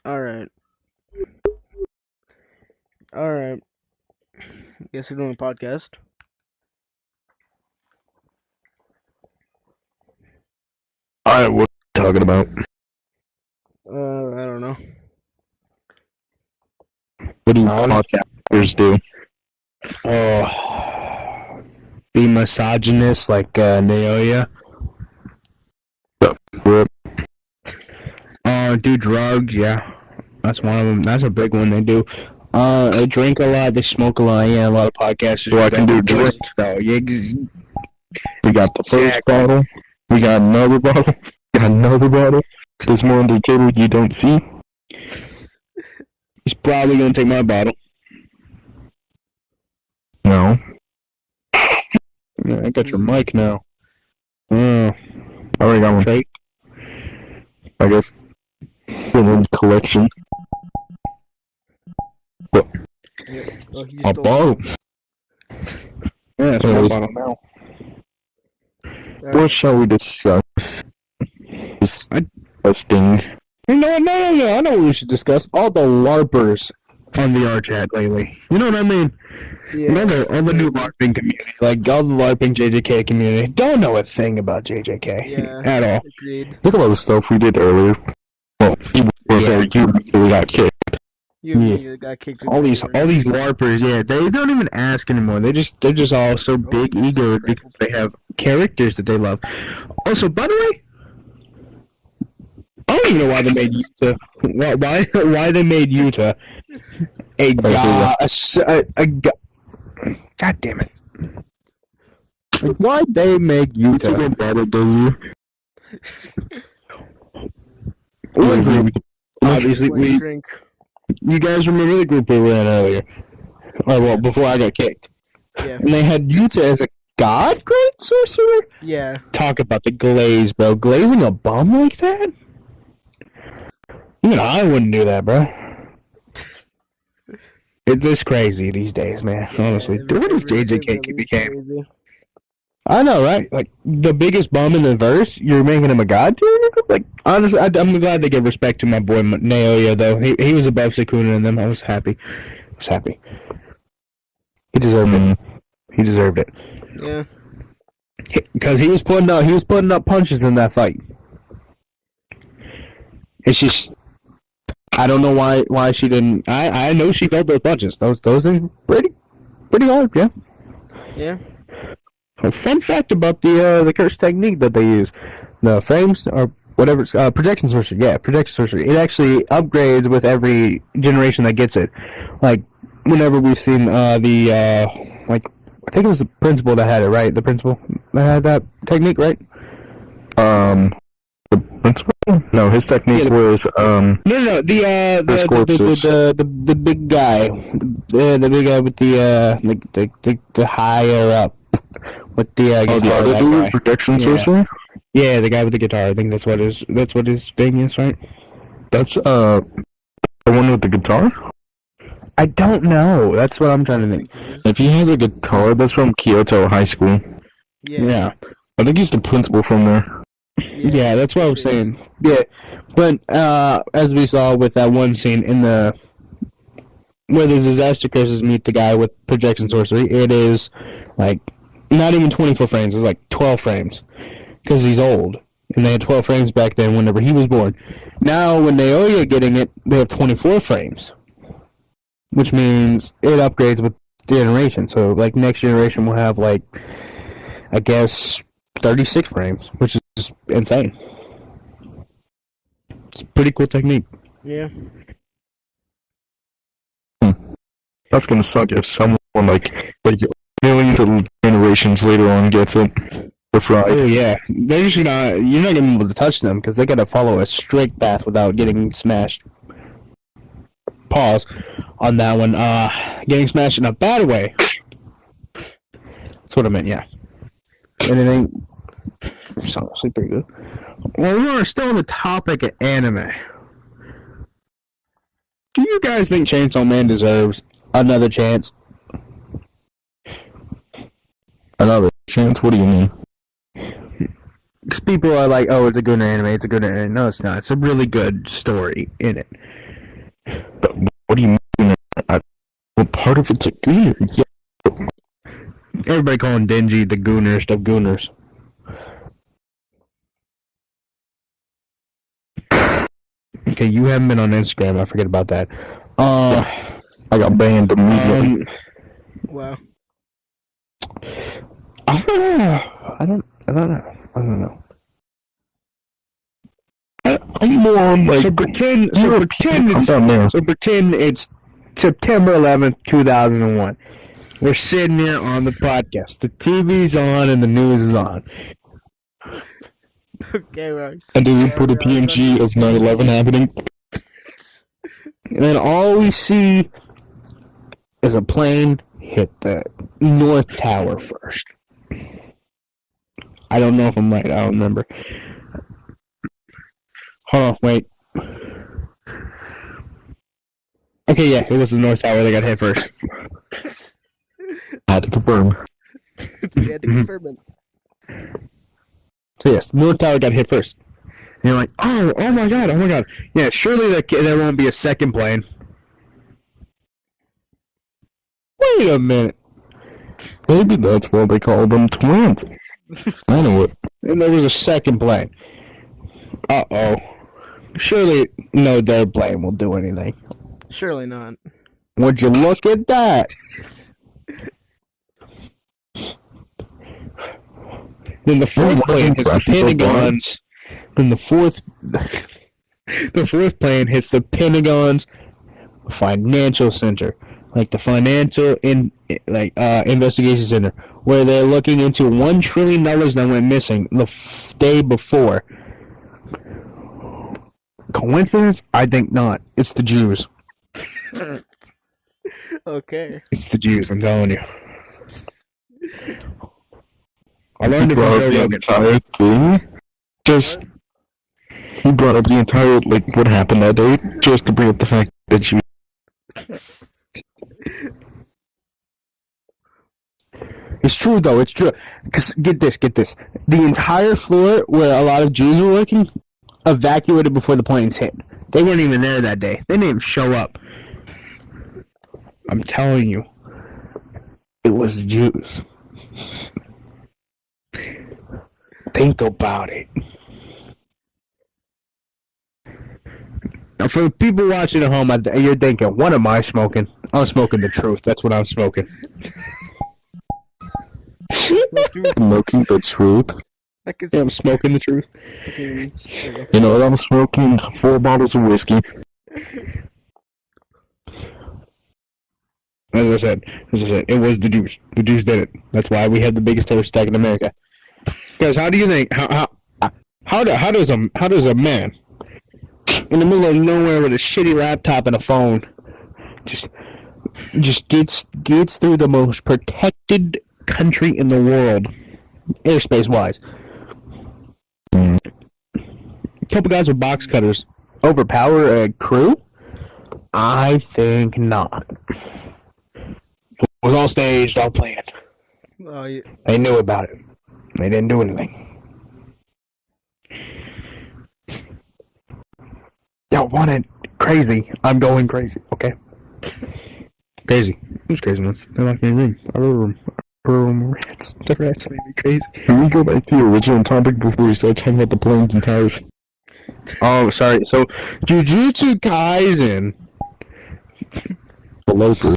All right. All right. Guess we're doing a podcast. Alright, what are you talking about? I don't know. What do podcasters do? Oh, be misogynist like Naoya. Do drugs, yeah. That's one of them. That's a big one they do. They drink a lot, they smoke a lot, yeah, a lot of podcasters. So I can do drugs. So, yeah, We got the first bottle. We got another bottle. We got another bottle. There's more on the table you don't see. he's probably gonna take my bottle. No. Yeah, I got your mic now. I already got one. Fake. I guess. In collection. Yeah. Oh, he A stole bottle. Yeah, it's my Anyways. bottle now. What shall we discuss? Disgusting. You know what? No. I know what we should discuss. All the LARPers on the R chat lately. You know what I mean? Yeah. You know, all the new LARPing community, like all the LARPing JJK community, don't know a thing about JJK Yeah. at all. Agreed. Look at all the stuff we did earlier. Well, even before Yeah. you really got kicked. You Yeah. immediately got kicked. All these LARPers, yeah, they don't even ask anymore. They're just all so big egoed because they have characters that they love. Also, by the way, I don't even know why they made Yuta. Why they made Yuta a god? God damn it! Like, why'd they make Yuta? Obviously, drink. you guys remember the group we were in earlier? Or, well, before I got kicked. Yeah. And they had Yuta as a god great sorcerer? Yeah. Talk about the glaze, bro. Glazing a bum like that? Even I wouldn't do that, bro. It's just crazy these days, man. Honestly. Dude, what if JJK became? Crazy. I know, right? Like, the biggest bum in the verse, you're making him a god to? Like, honestly, I'm glad they give respect to my boy Naoya, though. He was above Sukuna and them. I was happy. He deserved it. He deserved it. Yeah. Because he was putting up punches in that fight. It's just, I don't know why she didn't. I know she felt those punches. Those are pretty hard, yeah. Yeah. A fun fact about the curse technique that they use, the frames or whatever, projection sorcery. Yeah, projection sorcery. It actually upgrades with every generation that gets it. Like whenever we've seen I think it was the principal that had it, right? The principal that had that technique, right? The principal? No, his technique was No, the big guy, the big guy with the higher up with the guitar. the other that dude, guy. projection Yeah. sorcerer. Yeah, the guy with the guitar. I think that's what his thing is, right? That's the one with the guitar. I don't know. That's what I'm trying to think. If he has a guitar, that's from Kyoto High School. Yeah. I think he's the principal from there. Yeah, that's what I was saying. Yeah, but as we saw with that one scene in where the disaster curses meet the guy with projection sorcery, it is like not even 24 frames. It's like 12 frames because he's old, and they had 12 frames back then whenever he was born. Now, when Naoya getting it, they have 24 frames, which means it upgrades with generation. So, like next generation will have like, I guess, 36 frames, which is insane. It's a pretty cool technique. Yeah. That's gonna suck if someone like millions of generations later on gets it for fried. Oh yeah, they're just you're not gonna be able to touch them because they gotta follow a strict path without getting smashed. Pause on that one. Getting smashed in a bad way. That's what I meant. Yeah. Anything? It's honestly pretty good. Well, we're still on the topic of anime. Do you guys think Chainsaw Man deserves another chance? Another chance? What do you mean? Because people are like, oh, it's a good anime, it's a good anime. No, it's not. It's a really good story in it. But what do you mean? Well, part of it's a gooner. Yeah. Everybody calling Dingy the gooners of gooners. Okay, you haven't been on Instagram. I forget about that. I got banned immediately. Wow. I don't know. I'm more on like. So pretend it's September 11th, 2001. We're sitting here on the podcast. The TV's on and the news is on. Okay, right. And do we put a PNG of 9/11 happening? And then all we see is a plane hit the North Tower first. I don't know if I'm right. I don't remember. Hold on, wait. Okay, yeah, it was the North Tower that got hit first. I had to confirm. You had to confirm it. So yes, the North Tower got hit first. And you're like, oh my god. Yeah, surely there won't be a second plane. Wait a minute. Maybe that's why they call them twins. I know it. And there was a second plane. Uh-oh. Surely no third plane will do anything. Surely not. Would you look at that? Then the fourth plane hits the Pentagon's. Then the fourth plane hits the Pentagon's financial center, like the financial investigation center, where they're looking into $1 trillion that went missing the day before. Coincidence? I think not. It's the Jews. Okay. It's the Jews. I'm telling you. I learned it from Brought Joe up the Rogan. entire thing. Just he brought up the entire what happened that day, just to bring up the fact that you. It's true though. It's true. Cause get this. The entire floor where a lot of Jews were working evacuated before the planes hit. They weren't even there that day. They didn't even show up. I'm telling you, it was the Jews. Think about it. Now, for the people watching at home, you're thinking, what am I smoking? I'm smoking the truth. That's what I'm smoking. Smoking the truth. I can Yeah, I'm smoking the truth. You know what? I'm smoking 4 bottles of whiskey. As I said, it was the Jews. The Jews did it. That's why we had the biggest terrorist attack in America. Because how do you think? How does a man in the middle of nowhere with a shitty laptop and a phone just gets through the most protected country in the world, airspace wise? A couple guys with box cutters overpower a crew? I think not. It was all staged, all planned. Oh, yeah. They knew about it. They didn't do anything. Y'all want it crazy. I'm going crazy, okay? Crazy. Who's crazy ones? They're locked in a room. Rats. The rats made me crazy. Can we go back to the original topic before we start talking about the planes and towers? Oh, sorry. So, Jujutsu Kaisen. The loafer.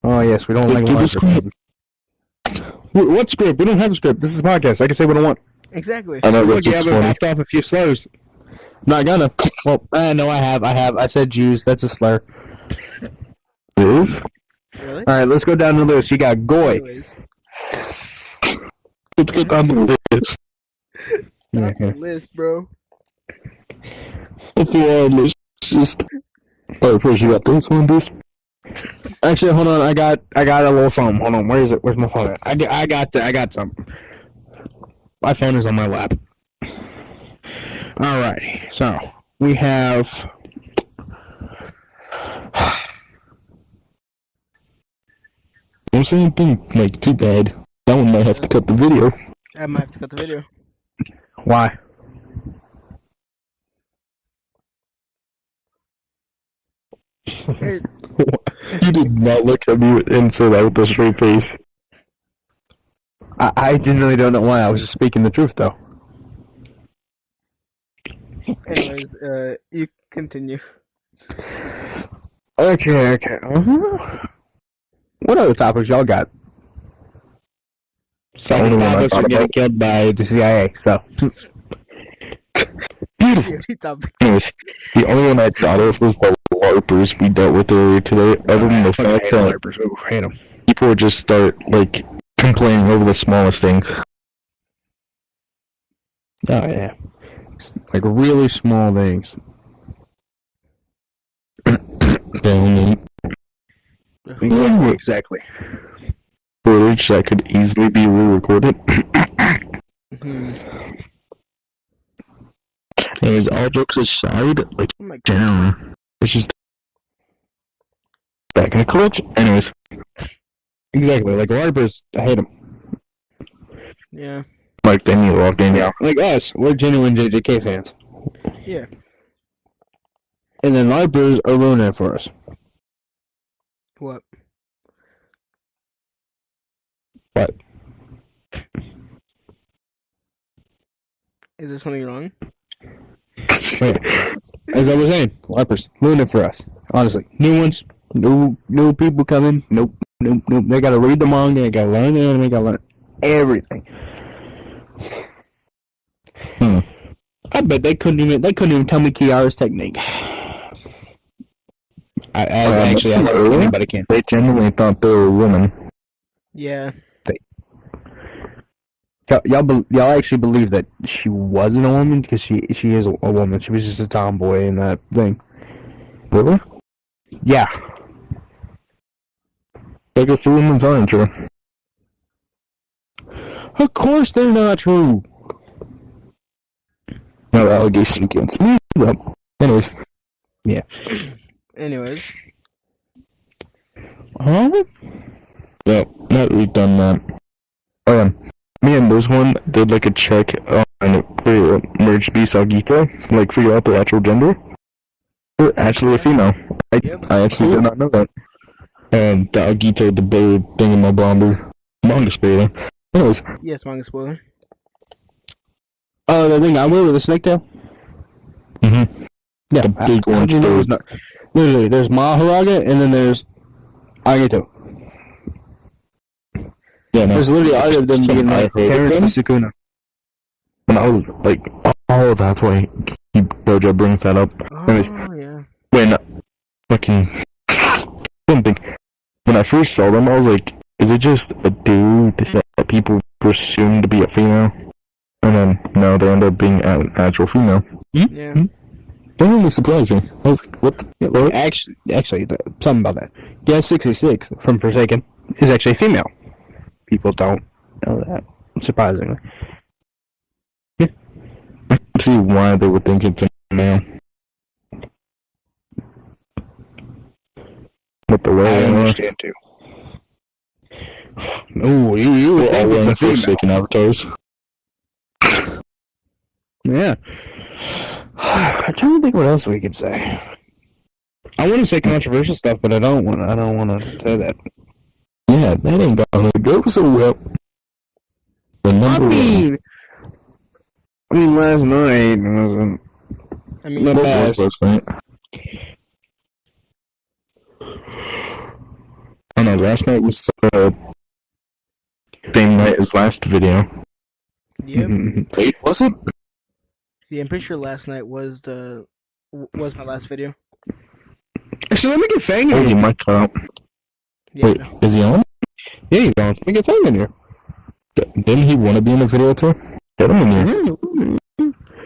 Oh, yes, we don't like Do the script. What script? We don't have a script. This is a podcast. I can say what I want. Exactly. I know Look, that's you just haven't funny. popped off a few slurs. Not gonna. Well, no, I have. I said Jews. That's a slur. It is? Really? All right, let's go down the list. You got Goy. Anyways, Let's get down the list. top the list, bro. Before let's just. Oh, first you got this one, this. Actually, hold on. I got a little phone. Hold on. Where is it? Where's my phone at? I got some. My phone is on my lap. Alrighty. So we have. I'm saying thing like too bad. That one might have to cut the video. I might have to cut the video. Why? Hey, You did not look at me and say that with a straight face. I genuinely don't know why. I was just speaking the truth, though. anyways, you continue. Okay. What other topics y'all got? Some only one I topics are thought getting about. killed by the CIA, so. Beautiful. Beauty topic. Anyways, the only one I thought of was the LARPers we dealt with earlier today, other than the fact that hate them. people would just start, like, complaining over the smallest things. Oh, yeah. Like, really small things. Exactly. Footage that could easily be re-recorded. Hmm. Anyways, all jokes aside, like, Oh my god. generally, it's just back in the clutch. Anyways, Exactly. Like, LARPers, I hate them. Yeah. like, they need to walk in. Yeah. Like us, we're genuine JJK fans. Yeah. And then LARPers are ruining it for us. What? What? Is there something wrong? As I was saying, LARPers, ruining it for us. Honestly. New ones, new people coming. Nope. They gotta read the manga, they gotta learn the anime, they gotta learn everything. I bet they couldn't even tell me Kiara's technique. I don't know if anybody can. They genuinely thought they were women. Yeah. Y'all actually believe that she wasn't a woman because she is a woman. She was just a tomboy in that thing. Really? Yeah. I guess the women's aren't true. Of course they're not true. No allegation against me. But anyways, Anyways. Huh? yeah, now that we've done that. Oh yeah, me and this one did like a check on for Merge Beast Agito, like figure out their actual gender. They're actually a female. Yep. I actually did not know that. And the Agito, the bird thingamabomber, manga spider. Anyways, Yes, manga spoiler. Oh, the thing I wear with the snake tail? mm-hmm. Yeah. The big orange you know bird. it's not. Literally, there's Maharaga and then there's Agito. Yeah, no. There's literally art of them being like parents of Sukuna. And I was like, oh, that's why Dojo brings that up. Anyways, Oh, yeah. when fucking something, when I first saw them, I was like, is it just a dude that people presume to be a female? And then, no, they end up being an actual female. Yeah. That really surprised me. I was like, what the Yeah, like, actually, something about that. Gas 66 from Forsaken is actually female. People don't know that, surprisingly. I can see why they would think it's a male. But the way I understand too. Oh, you would think it's a female. Forsaken avatars. Yeah. I'm trying to think what else we could say. I want to say controversial stuff, but I don't want to say that. Yeah, that ain't gonna go so well. The number one. I mean, last night wasn't. I mean, Not What bad. was last night? I know, last night was same night as last video. yep. Wait, was it? Yeah, I'm pretty sure last night was my last video. Actually, let me get Fang in Oh, you here. might cut out. Yeah. Wait, is he on? Yeah, he's on. Let me get Fang in here. Didn't he want to be in the video too? Get him in here.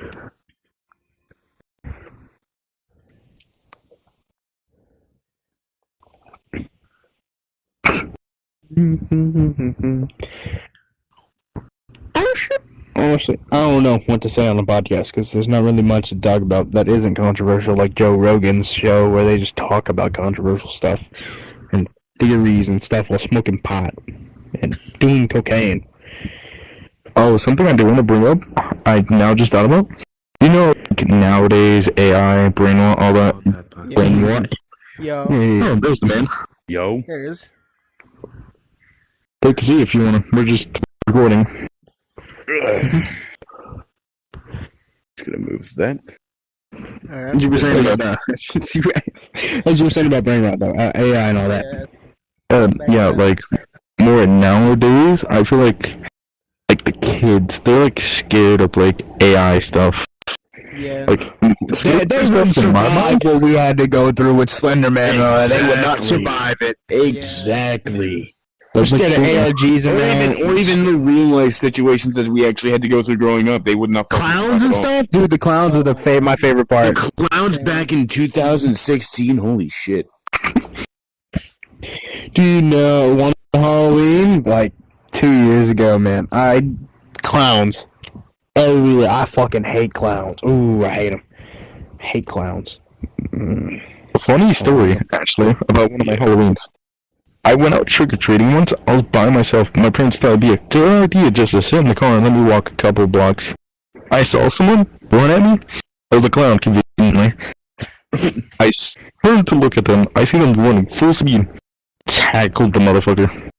Honestly, I don't know what to say on the podcast because there's not really much to talk about that isn't controversial, like Joe Rogan's show where they just talk about controversial stuff and theories and stuff while smoking pot and doing cocaine. Oh, something I do want to bring up, I now just thought about. You know, like, nowadays, AI, brain rot, all that, Yeah. brain rot. Yo, Oh, there's the man. Yo. there it is. Take a seat if you wanna. We're just recording. Just gonna move that. All right. As you were saying about as you were saying about brain rot though, AI and all that. Yeah, Yeah, like more nowadays, I feel like the kids, they're like scared of like AI stuff. yeah. Like They wouldn't survive what we had to go through with Slender Man. They would not Exactly. survive it. Exactly. They're scared of ARGs and Or even the real life situations that we actually had to go through growing up. They would not fucking clowns and survive at all. stuff. Dude, the clowns were my favorite part. The clowns back in 2016. Holy shit. Do you know one Halloween like 2 years ago, man? Clowns everywhere. I fucking hate clowns. Ooh, I hate them. Hate clowns. A funny story, actually, about one of my Halloweens. I went out trick-or-treating once. I was by myself. My parents thought it'd be a good idea just to sit in the car and let me walk a couple blocks. I saw someone run at me. It was a clown, conveniently. I turned to look at them. I see them running full speed. Tackled the motherfucker.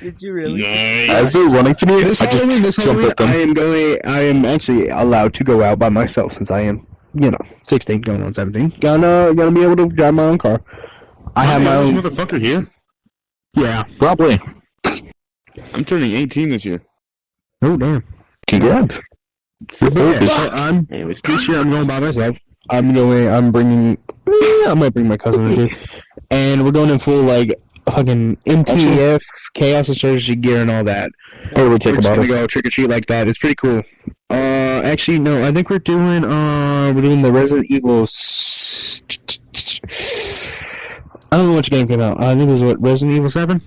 Did you really? As they're running to me, This I just Halloween, jumped at them. I am actually allowed to go out by myself since I am, 16, going on 17. Gonna be able to drive my own car. I have my own. motherfucker here. Yeah. Probably. I'm turning 18 this year. Oh damn. Congrats. You're old as- I'm Anyways. this year. I'm going by myself. I'm bringing. I might bring my cousin or two, and we're going in full like fucking MTF chaos insurgency gear and all that. Oh, we'll take We're just about gonna it. go trick or treat like that. It's pretty cool. Actually, no. I think we're doing the Resident Evil. I don't know which game came out. I think it was Resident Evil 7.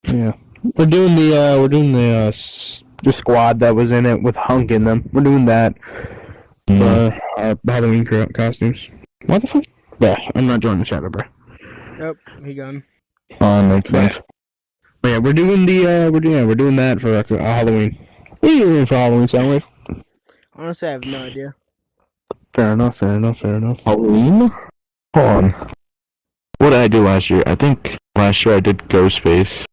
Yeah, we're doing the squad that was in it with Hunk in them. We're doing that. Our Halloween costumes. What the fuck? Yeah, I'm not joining the shadow, bro. Nope, he gone. Makes sense. But yeah, we're doing we're doing that for Halloween. What are you doing for Halloween, Soundwave? Honestly, I have no idea. Fair enough. Halloween? Hold on. What did I do last year? I think last year I did Ghostface.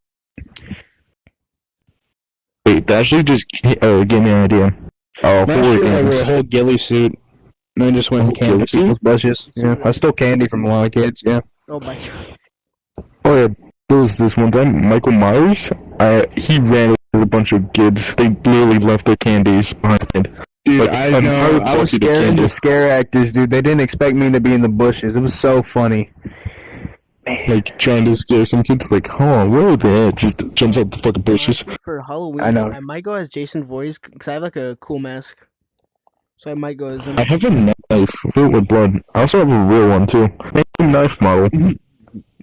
Wait, that actually just gave me an idea. Oh, Last horror year I wore a games. whole ghillie suit. And I just went and Whole candy ghillie suit? people's bushes. Yeah, I stole candy from a lot of kids. Yeah. Oh my god. Oh yeah, there was this one time, Michael Myers, he ran with a bunch of kids. They literally left their candies behind. Dude, Like, I know. I was bucket of scaring candy. the scare actors, dude. They didn't expect me to be in the bushes. It was so funny. Like, trying to scare some kids, like, oh, where are they at? Just jumps out the fucking bushes. Honestly, for Halloween, I know. I might go as Jason Voorhees because I have like a cool mask. So I might go as him. I have a knife filled with blood. I also have a real one, too. A knife model.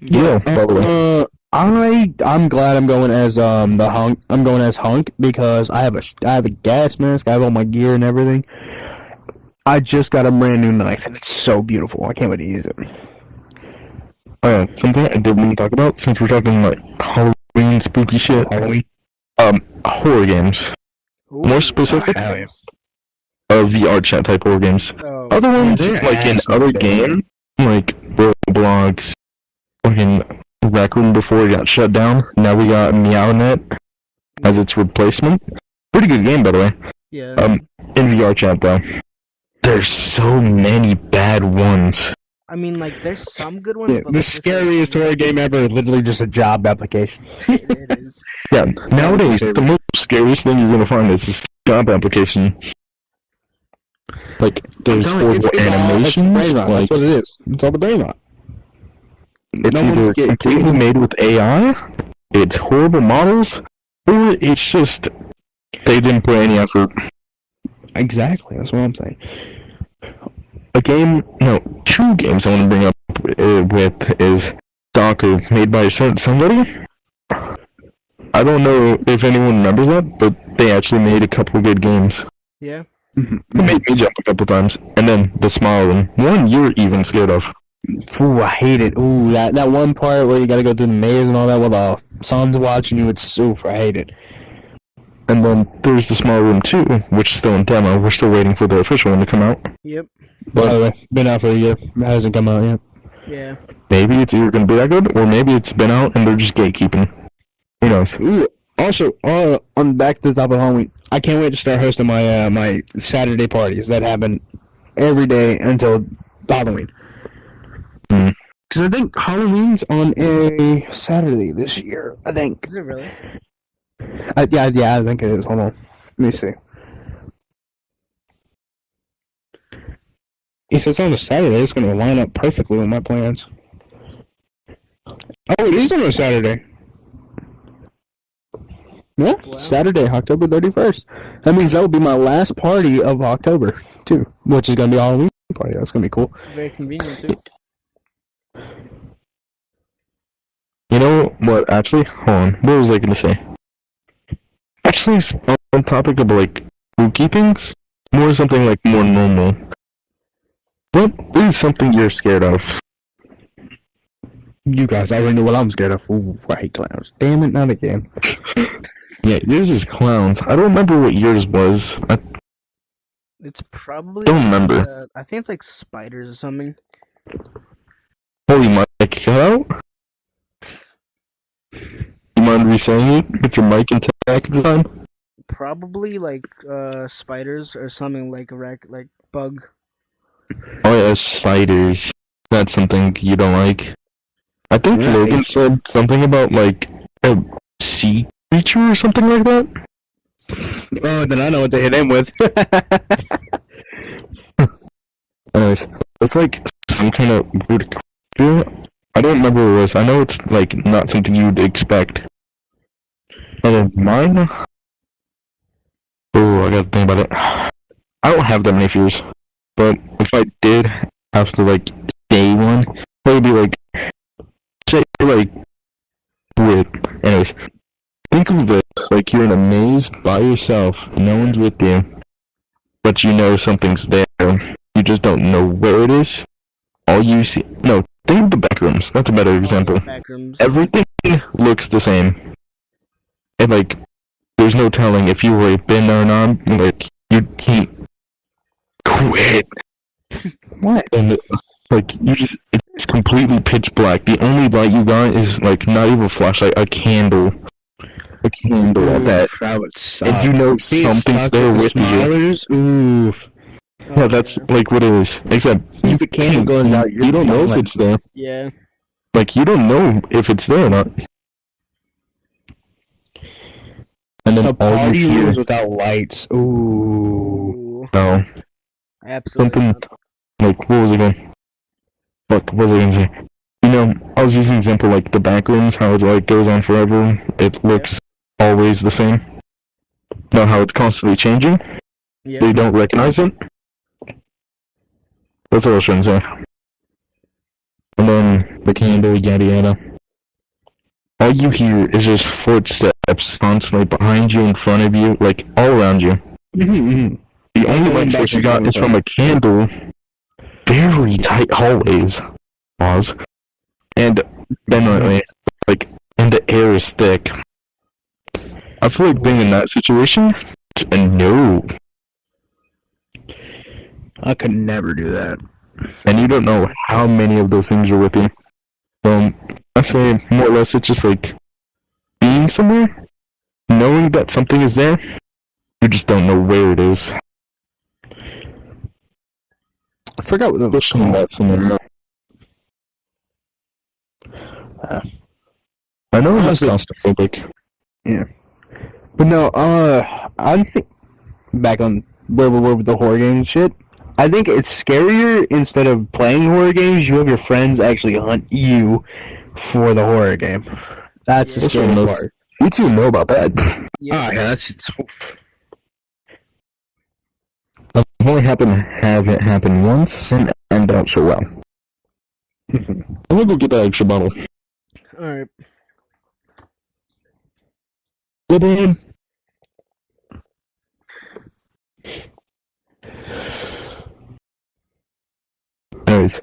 Yeah, by the way. I'm glad I'm going as the Hunk. I'm going as Hunk because I have a gas mask. I have all my gear and everything. I just got a brand new knife and it's so beautiful. I can't wait to use it. Oh yeah, something I did want to talk about, since we're talking, like, Halloween spooky shit. Halloween. Horror games. Ooh. More specific? Hell yeah. VR chat type horror games. Oh, Other ones, they're like in ass, other man. games, like Roblox, fucking Raccoon before it got shut down. Now we got MeowNet as its replacement. Pretty good game, by the way. yeah. In VR chat though, there's so many bad ones. I mean, like, there's some good ones, Yeah, but the like, scariest horror game ever is literally just a job application. It is. Yeah, nowadays the most scariest thing you're gonna find is this job application. Like there's horrible animations. Brain rot. Like That's what it is. It's all the brain rot. it's No either one's getting completely killed. made with AI, it's horrible models, or it's just they didn't put any effort. Exactly. That's what I'm saying. Two games I want to bring up with is Stalker, made by somebody. I don't know if anyone remembers that, but they actually made a couple good games. Yeah. It made me jump a couple times. And then the Smile one you're even scared of. Ooh, I hate it. Ooh, that one part where you gotta go through the maze and all that while the sun's watching you, it's oof, I hate it. And then there's the Smile Room 2, which is still in demo. We're still waiting for the official one to come out. Yep. By the way, been out for a year. It hasn't come out yet. Yeah. Maybe it's either gonna be that good, or maybe it's been out and they're just gatekeeping. Who knows? Ooh, also, on back to the top of Halloween, I can't wait to start hosting my my Saturday parties that happen every day until Halloween. Mm. Because I think Halloween's on a Saturday this year. I think. Is it really? Yeah, I think it is. Hold on, let me see. If it's on a Saturday, it's gonna line up perfectly with my plans. Oh, it is on a Saturday. Yeah, Wow. Saturday, October 31st. That means that will be my last party of October, too. Which is going to be a Halloween party. That's going to be cool. Very convenient too. You know what? Actually, hold on. What was I gonna say? Actually, on topic of like spooky things, more something like more normal. What is something you're scared of? You guys already know what I'm scared of. Ooh, I hate clowns. Damn it, not again. Yeah, yours is clowns. I don't remember what yours was. I It's probably. don't remember. I think it's like spiders or something. Holy mic, hello? You mind re-saying it? Get your mic intact this time? Probably like spiders or something like like bug. Oh yeah, spiders. That's something you don't like. I think Yeah, Logan said something about like a sea creature or something like that. Oh, then I know what to hit him with. Anyways, it's like some kind of weird creature. I don't remember what it was. I know it's like not something you'd expect. And then mine. Oh, I gotta think about it. I don't have that many fears, but if I did have to like say one, it would be like say like weird. Anyways, think of this like you're in a maze by yourself, no one's with you, but you know something's there. You just don't know where it is. All you see, no, think of the back rooms. That's a better example. Backrooms. Everything looks the same. And like, there's no telling if you were been there or not. Like, you can't quit. What? And like, you just, it's completely pitch black. The only light you got is like not even a flashlight, a candle. A candle at that. That would suck. And you know Being something's stuck there the with you. smilers? Oof. Oh, Yeah, that's like what it is. Except If the candle goes out, you don't know if like- it's there. Yeah. Like, you don't know if it's there or not. And then The all party you hear, rooms without lights. Ooh. Ooh. no, Absolutely. something like, what was it going? Fuck, what was I gonna say? You know, I was using an example like the back rooms, how it like goes on forever. It looks always the same. Not how it's constantly changing. Yeah. They don't recognize it. That's what I was trying to say. And then the candle, yada yada. All you hear is just footsteps constantly behind you, in front of you, like all around you. The only light source you got is from a candle. Very tight hallways. Pause. And then like, and the air is thick. I feel like being in that situation, it's a no. I could never do that. And you don't know how many of those things are with you. So, I say more or less it's just like being somewhere, knowing that something is there, you just don't know where it is. I forgot what that was Especially in called. that scenario. I know that's Honestly- claustrophobic. But no, I think back on where we were with the horror games and shit. I think it's scarier instead of playing horror games. You have your friends actually hunt you for the horror game. That's the That's scary what most- part. You two know about that. Yeah. that's I've only happened to have it happen once and end out so well. I'm gonna go get that extra bottle. All right. Go ahead. Anyways,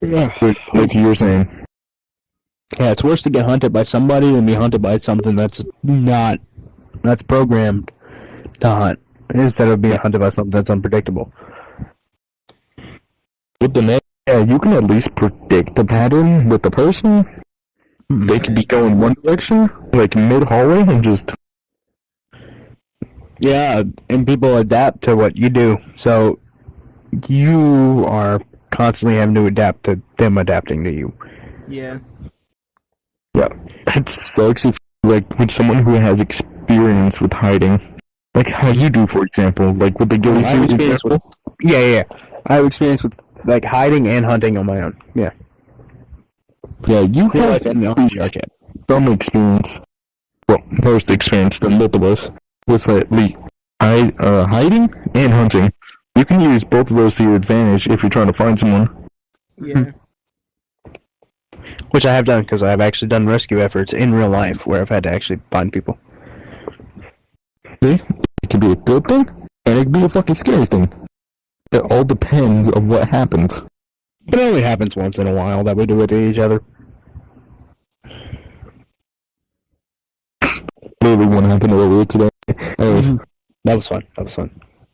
yeah. like you were saying, Yeah, it's worse to get hunted by somebody than be hunted by something that's programmed to hunt, instead of being hunted by something that's unpredictable. with the net, yeah, you can at least predict the pattern with the person. They could be going one direction, like mid-hallway, and just... Yeah, and people adapt to what you do. So you are constantly having to adapt to them adapting to you. Yeah. Yeah, it sucks if, like, with someone who has experience with hiding. Like how you do, for example, like with the ghillie I have suit experience example. Yeah. I have experience with like hiding and hunting on my own. Yeah. Yeah, you Real have life and at least some experience. Well, most experience than both of us with hiding and hunting. You can use both of those to your advantage if you're trying to find someone. Yeah. Which I have done because I have actually done rescue efforts in real life where I've had to actually find people. See? It can be a good thing, and it can be a fucking scary thing. It all depends on what happens. But it only happens once in a while that we do it to each other. Literally one happened earlier today. Anyways, That was fun.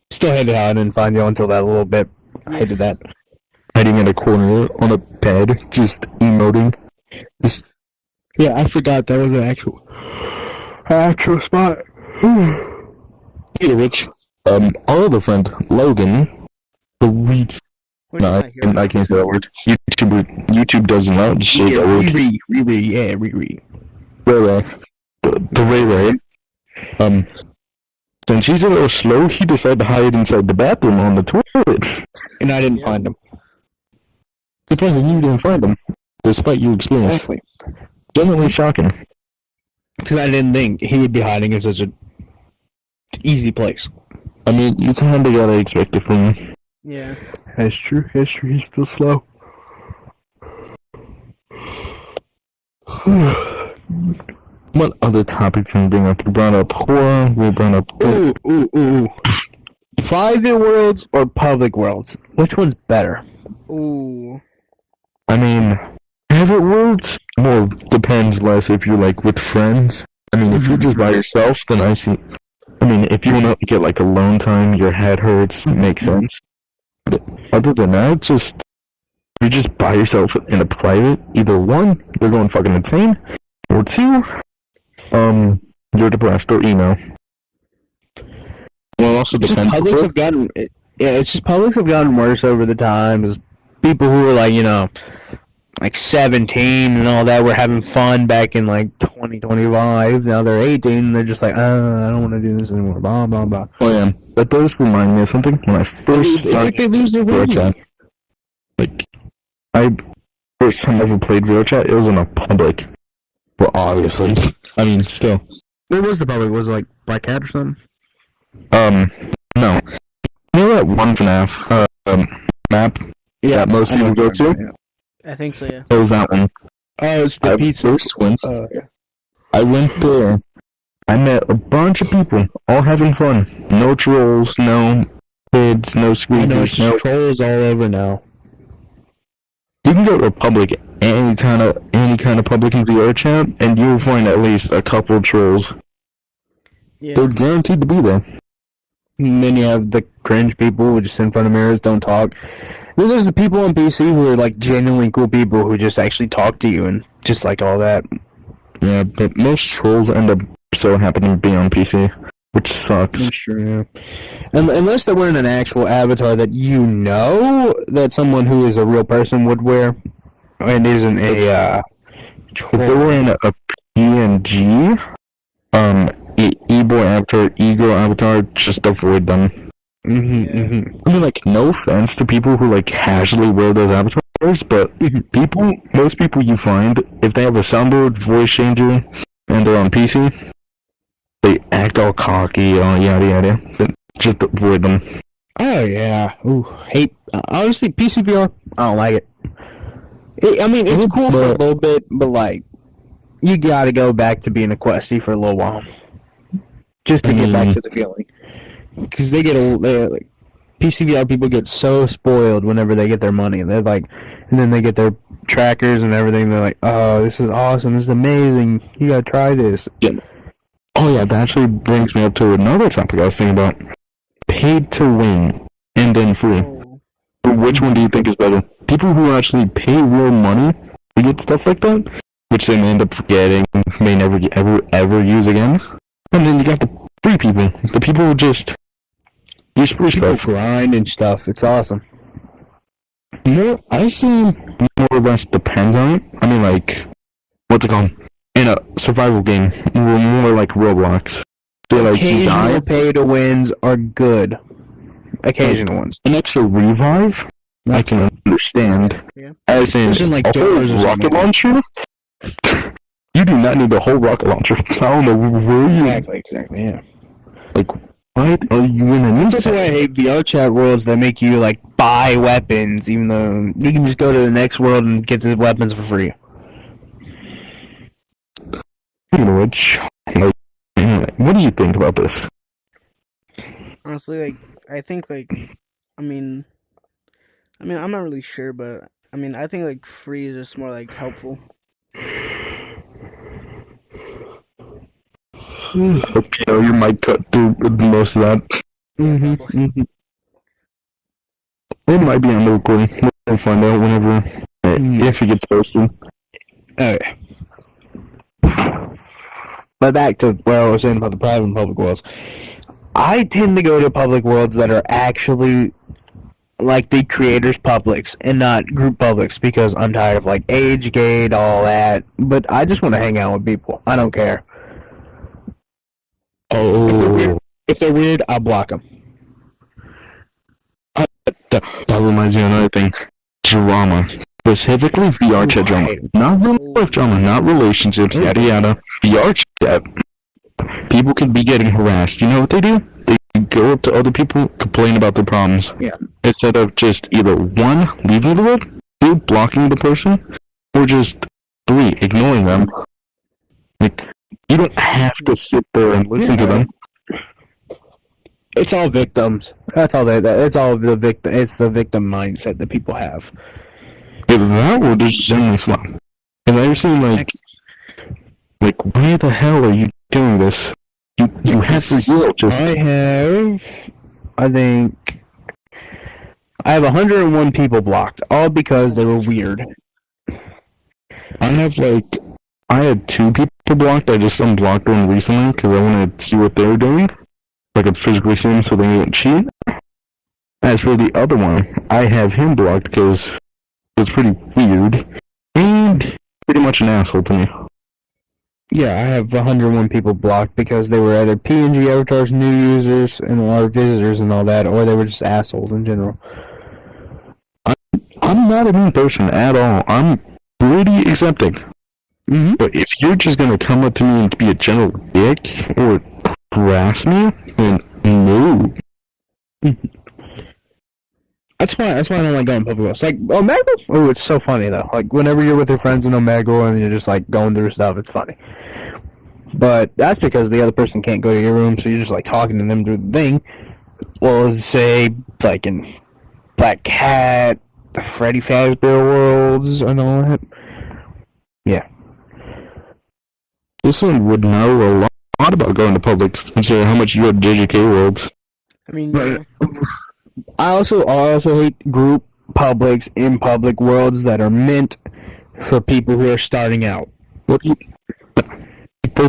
Still hated how I didn't find you until that little bit. I hated that. hiding in a corner on a bed, just emoting. Just... Yeah, I forgot that was an actual spot. Hey, Rich. Our other friend, Logan, the weed. What No, did I hear? I can't say that word. YouTube doesn't know. Just say that word. Riri. Ray. The Ray. Since he's a little slow, he decided to hide inside the bathroom on the toilet. And I didn't find him. Surprising you didn't find him, despite your experience. Exactly. Genuinely shocking. Because I didn't think he would be hiding in such a easy place. I mean, you kinda gotta expect it from him. Yeah. That's true. He's still slow. What other topic can we bring up? We brought up horror, we brought up... Ooh. Private worlds or public worlds? Which one's better? Ooh. I mean, private worlds more depends less if you're like with friends. I mean, if you're just by yourself, then I see... I mean, if you want to get like alone time, your head hurts, makes sense. But other than that, just... If you're just by yourself in a private, either one, you're going fucking insane, or two, you're depressed or emo. Well, it also It's just depends. publics have gotten... it's just publics have gotten worse over the times. People who were like, like 17 and all that were having fun back in like 2025. Now they're 18 and they're just like, I don't want to do this anymore. Blah, blah, blah. Oh yeah, that does remind me of something. When I first It's like they lose their way. VRChat, like, first time I ever played VRChat, it was in a public. Well, obviously. I mean, still. What was the public? Was it like Black Cat or something? No. You know that one FNAF, map that most I know people go what you're to? talking about, I think so, yeah. It was that one. yeah. Oh, it's the I pizza. first went. Yeah. I went there. I met a bunch of people, all having fun. No trolls, no kids, no I know, squeakers, it's no... just trolls all over now. You can go to a public, any kind of public in VRChat, and you'll find at least a couple of trolls. Yeah. They're guaranteed to be there. And then you have the cringe people who just sit in front of mirrors, don't talk. Then there's the people on PC who are like genuinely cool people who just actually talk to you and just like all that. Yeah, but most trolls end up so happening to be on PC, which sucks. That's true, yeah. Unless they're wearing an actual avatar that you know that someone who is a real person would wear, and isn't a If they're wearing a PNG, e-boy avatar, e-girl avatar, just avoid them. I mean, like, no offense to people who, like, casually wear those avatars, but most people you find, if they have a soundboard, voice changer, and they're on PC, they act all cocky, yada yada. Just avoid them. Oh yeah. Ooh, hate. Honestly, PCVR, I don't like it. I mean, it's cool for a little bit, but like, you gotta go back to being a questie for a little while, just to get back to the feeling. Because they get old. They're like, PCVR people get so spoiled whenever they get their money. They're like, and then they get their trackers and everything. They're like, oh, this is awesome. This is amazing. You gotta try this. Yeah. Oh yeah, that actually brings me up to another topic I was thinking about. Paid to win, and then free. Oh. Which one do you think is better? People who actually pay real money to get stuff like that, which they may end up forgetting, may never ever use again. And then you got the free people, the people who just use free People stuff. grind and stuff. It's awesome. I see more or less depends on it. I mean, like, what's it called? In a survival game, more like Roblox. They like you die. Occasional pay-to-wins are good. Occasional ones. An extra revive, I can understand. Yeah. As in, Isn't like a whole doors or something. rocket launcher? You do not need the whole rocket launcher. I don't know where you... Exactly, yeah. Like, what are you in a That's also why I hate VR chat worlds that make you, like, buy weapons, even though you can just go to the next world and get the weapons for free. Speaking of which, like, what do you think about this? Honestly, like, I think, like, I mean, I'm not really sure, but I mean, I think like free is just more like helpful. Okay, your mic cut through most of that. Mm-hmm. It might be on the recording. We'll find out whenever, if it gets posted. Okay. But back to what I was saying about the private and public worlds. I tend to go to public worlds that are actually like the creators' publics and not group publics because I'm tired of like age gate, all that. But I just want to hang out with people. I don't care. Oh, If they're weird, I'll block them. that reminds me of another thing. Drama. Specifically VR chat drama. Not real life drama, not relationships, yada yada. VR chat. People could be getting harassed. You know what they do? They go up to other people, complain about their problems. Yeah. Instead of just either 1, leaving the world, 2, blocking the person, or just 3, ignoring them. Like, you don't have to sit there and listen to them. It's all victims. That's all it's all the victim. It's the victim mindset that people have. Either that or just generally slow. Because I've seen like, why the hell are you doing this? You have free will, just... I think, I have 101 people blocked, all because they were weird. I had 2 people blocked. I just unblocked one recently because I wanted to see what they were doing. I could physically see them so they didn't cheat. As for the other one, I have him blocked because it's pretty weird and pretty much an asshole to me. Yeah, I have 101 people blocked because they were either PNG avatars, new users, and or visitors and all that, or they were just assholes in general. I'm not a mean person at all. I'm pretty accepting. Mm-hmm. But if you're just gonna come up to me and be a general dick or harass me, then no. That's why I don't like going public worlds. Like Omegle, oh, it's so funny though. Like whenever you're with your friends in Omegle and you're just like going through stuff, it's funny. But that's because the other person can't go to your room, so you're just like talking to them through the thing. Well, say like in Black Cat, the Freddy Fazbear worlds, and all that. Yeah. This one would know a lot about going to public, considering how much you have JJK worlds. I mean, yeah. I also hate group publics in public worlds that are meant for people who are starting out. Both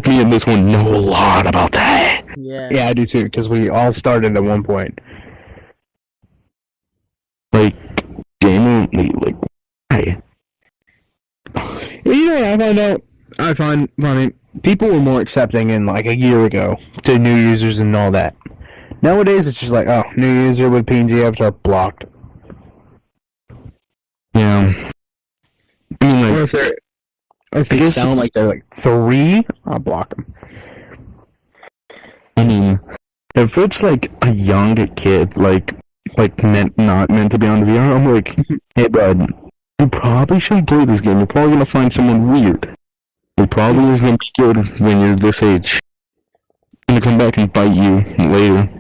me and this one know a lot about that. Yeah. Yeah, I do too, because we all started at one point. Like, genuinely, like, why? You know what I find funny? People were more accepting in like a year ago to new users and all that. Nowadays, it's just like, oh, new user with PNG avatar blocked. Yeah. I mean, like, Or if they sound like they're like 3, I'll block them. I mean, if it's like a young kid, like not meant to be on the VR, I'm like, hey bud, you probably shouldn't play this game. You're probably gonna find someone weird. It probably is gonna be good when you're this age. It's gonna come back and bite you later.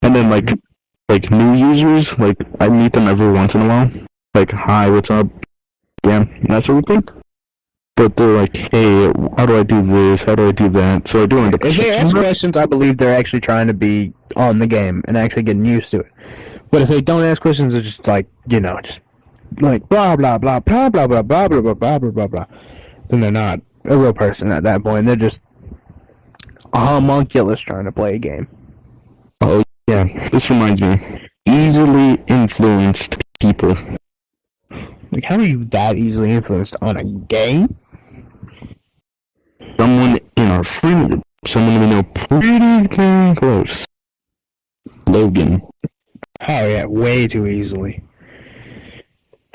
And then like new users, like I meet them every once in a while. Like, hi, what's up? Yeah, that sort of thing. but they're like, hey, how do I do this? How do I do that? So I do like If they ask questions, I believe they're actually trying to be on the game and actually getting used to it. But if they don't ask questions, they're just like, just like blah blah blah blah blah blah blah blah blah blah blah blah. Then they're not a real person at that point. They're just a homunculus trying to play a game. Oh yeah, this reminds me. Easily influenced people. Like, how are you that easily influenced on a game? Someone in our friend group, someone we know pretty dang close. Logan. Oh yeah, way too easily.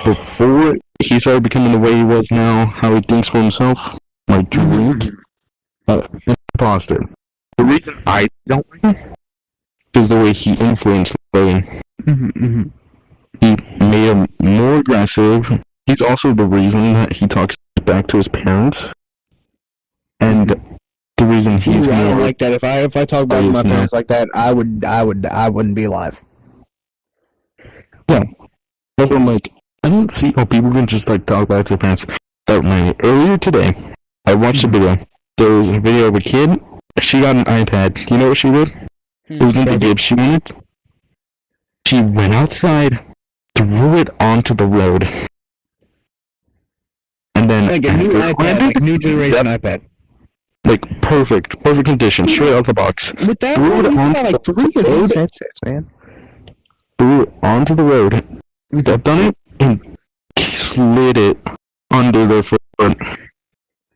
Before he started becoming the way he was now, how he thinks for himself, like Drake, imposter. The reason I don't like him is the way he influenced Logan. He made him more aggressive. He's also the reason that he talks back to his parents. And the reason he's I don't more like that. If I talk back to my parents like that, I wouldn't be alive. Yeah. That's what I'm like, I don't see how people can just like talk back to their parents. That reminds me, earlier today, I watched a video. There was a video of a kid. She got an iPad. Do you know what she did? It wasn't the gift she wanted. She went outside, threw it onto the road, and then Like a new iPad, like new generation iPad. Like perfect condition, straight out the box. With that, Threw it you onto got like the 3 of those headsets, man. Threw it onto the road, stepped on it, and slid it under their foot.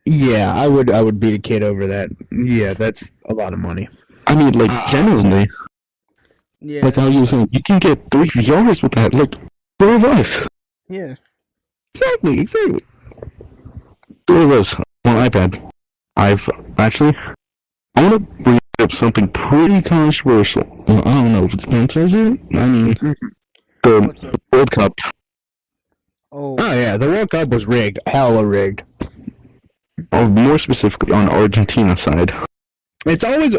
Yeah, I would beat a kid over that. Yeah, that's a lot of money. I mean, like, genuinely. Yeah. Like I was saying, you can get 3 VRs with that. Like, 3 of us. Yeah. Exactly. 3 of us on iPad. I've actually, I want to bring up something pretty controversial. Well, I don't know if it's been says it. I mean, What's the up? World Cup. Oh. Oh yeah, the World Cup was rigged. Hella rigged. Or more specifically on Argentina's side. It's always.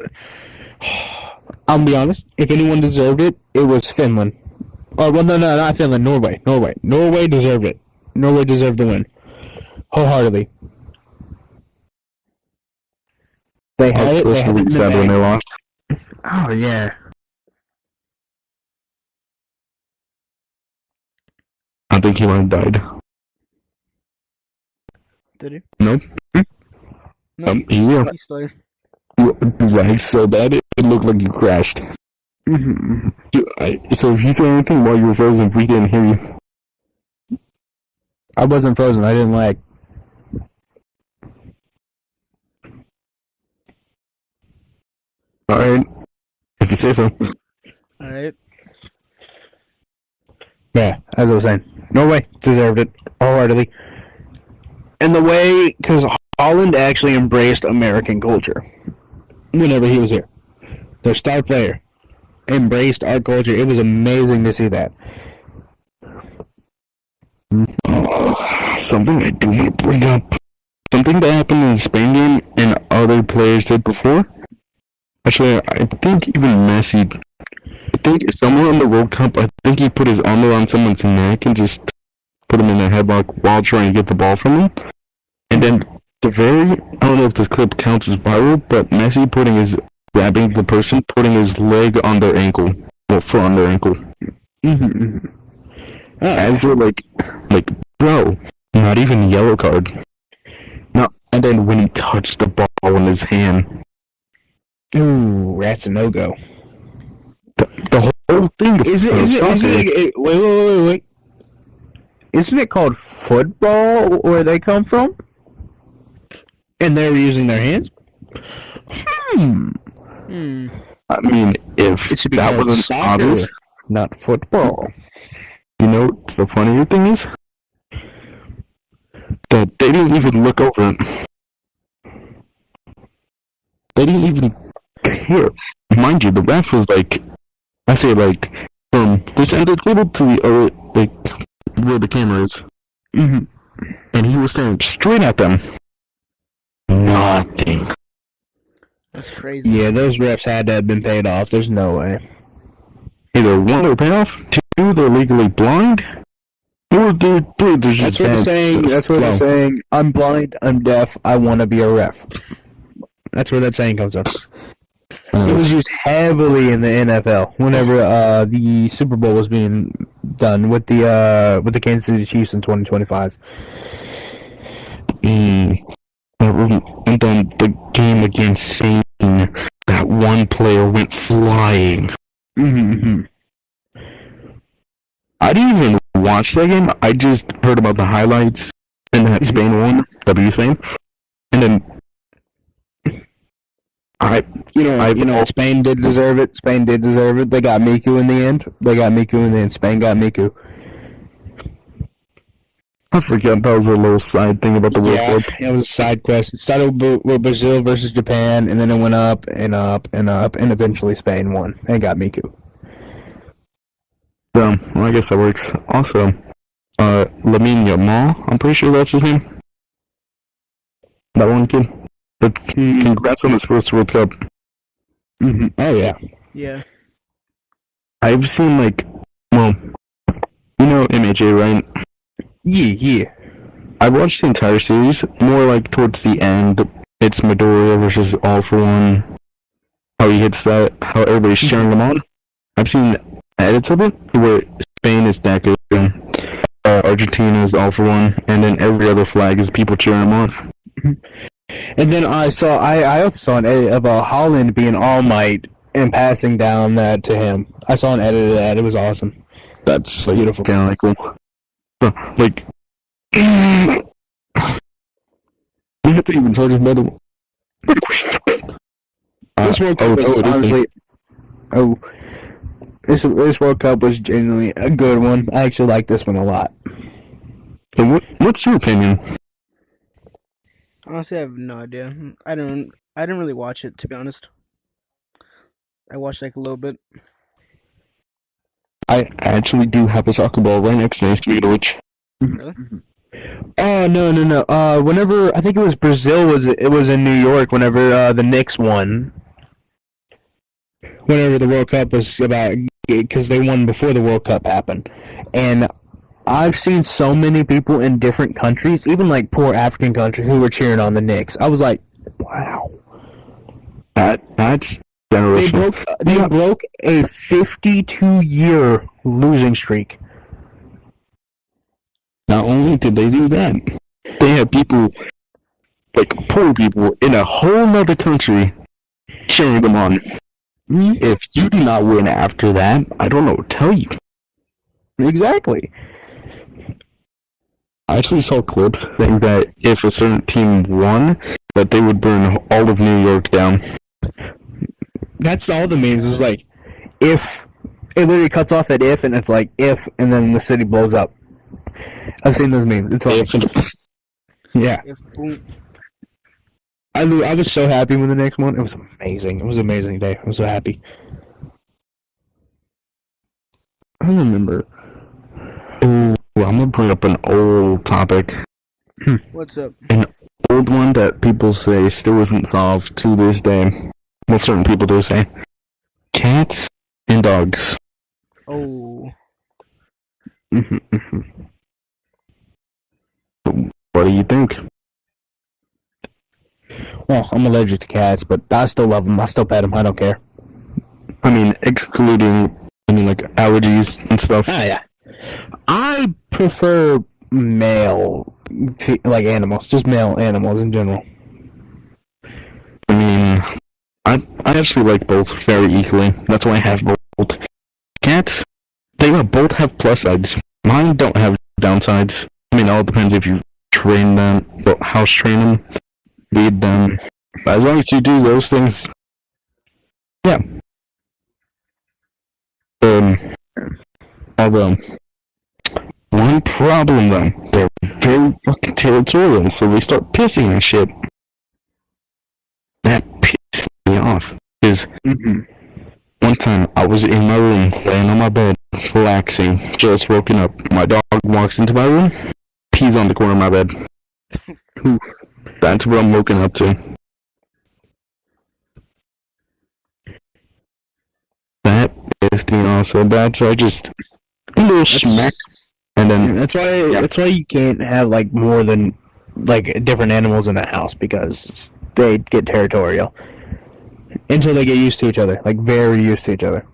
I'll be honest. If anyone deserved it, it was Finland. Oh well, no, not Finland. Norway deserved it. Norway deserved the win, wholeheartedly. They had it. They had it in the sad when bag. they lost. Oh yeah. I think he might have died. Did he? Nope. No. Easy. He's still there. Right, so bad it looked like you crashed. So if you said anything while you were frozen, we didn't hear you. I wasn't frozen. I didn't lag. Alright. If you say so. Alright. Yeah, as I was saying, Norway deserved it wholeheartedly. And the way, because Holland actually embraced American culture whenever he was here. Their star player embraced our culture. It was amazing to see that. Something I do want to bring up. Something that happened in the Spain game and other players did before. Actually, I think even Messi. I think somewhere in the World Cup, I think he put his arm around someone's neck and just put him in a headlock while trying to get the ball from him. And then I don't know if this clip counts as viral, but Messi grabbing the person, putting his leg on their ankle, or foot on their ankle. As they're like, bro, not even yellow card. No, and then when he touched the ball in his hand. Ooh, that's a no-go. The whole thing. Is it wait. Isn't it called football where they come from? And they were using their hands? I mean, if It should be that called wasn't soccer, obvious, not football. you know, the funnier thing is that they didn't even look over it. They didn't even care. Mind you, the ref was like, I say like, from this end of the table to the other, like, where the camera is. And he was staring straight at them. Nothing. That's crazy. Yeah, those refs had to have been paid off. There's no way. Either 1, they're paid off, 2, they're legally blind, There's That's what they're saying. That's what they're saying. I'm blind. I'm deaf. I want to be a ref. That's where that saying comes from. It was used heavily in the NFL whenever the Super Bowl was being done with the Kansas City Chiefs in 2025. And then the game against Satan, that one player went flying. Mm-hmm. I didn't even watch that game. I just heard about the highlights and that Spain won, Spain, and then Spain did deserve it. Spain did deserve it. They got Miku in the end. Spain got Miku. I forget that was a little side thing about the World Cup. It was a side quest. It started with Brazil versus Japan, and then it went up and up and up, and eventually Spain won and got Miku. Well, I guess that works. Also, Lamine Yamal, I'm pretty sure that's his name. That one kid. But congrats on his first World Cup. Mm-hmm. Oh, yeah. Yeah. I've seen, MHA, right? Yeah. I watched the entire series, more like towards the end. It's Midoriya versus All For One. How he hits that, how everybody's cheering him on. I've seen edits of it where Spain is Deku, Argentina is All For One, and then every other flag is people cheering him on. And then I also saw an edit of Holland being All Might and passing down that to him. I saw an edit of that. It was awesome. That's beautiful. Kind of cool. You have to even charge his medal. This World Cup was honestly... This World Cup was genuinely a good one. I actually like this one a lot. So what's your opinion? Honestly, I have no idea. I didn't really watch it, to be honest. I watched a little bit. I actually do have a soccer ball right next to me, speaking of which. Really? Oh, no. Whenever, I think it was Brazil, it was in New York, whenever the Knicks won. Whenever the World Cup was about, because they won before the World Cup happened. And I've seen so many people in different countries, even poor African countries, who were cheering on the Knicks. I was like, wow. That's generational. They broke a 52-year losing streak. Not only did they do that, they have people, poor people, in a whole other country cheering them on. Mm-hmm. If you do not win after that, I don't know what to tell you. Exactly. I actually saw clips saying that if a certain team won, that they would burn all of New York down. That's all the memes. It was if. It literally cuts off at if, and it's if, and then the city blows up. I've seen those memes. It's funny. Yeah. If boom. I was so happy with the next one. It was amazing. It was an amazing day. I was so happy. I remember. Oh, I'm gonna bring up an old topic. What's up? An old one that people say still isn't solved to this day. Well, certain people do say. Cats and dogs. Oh. What do you think? Well, I'm allergic to cats, but I still love them. I still pet them. I don't care. I mean, excluding, allergies and stuff. Ah, yeah. I prefer male, animals. Just male animals in general. I mean, I actually like both very equally. That's why I have both. Cats, they both have plus sides. Mine don't have downsides. I mean, it all depends if you train them, house train them, feed them. But as long as you do those things, yeah. Although, one problem though, they're very fucking territorial, so they start pissing and shit. That pissed me off. Because one time I was in my room, laying on my bed, relaxing, just woken up. My dog walks into my room, pees on the corner of my bed. That's what I'm woken up to. That pissed me off so bad, so I just a little smack And then That's why you can't have like more than like different animals in a house because they get territorial until they get used to each other, like very used to each other.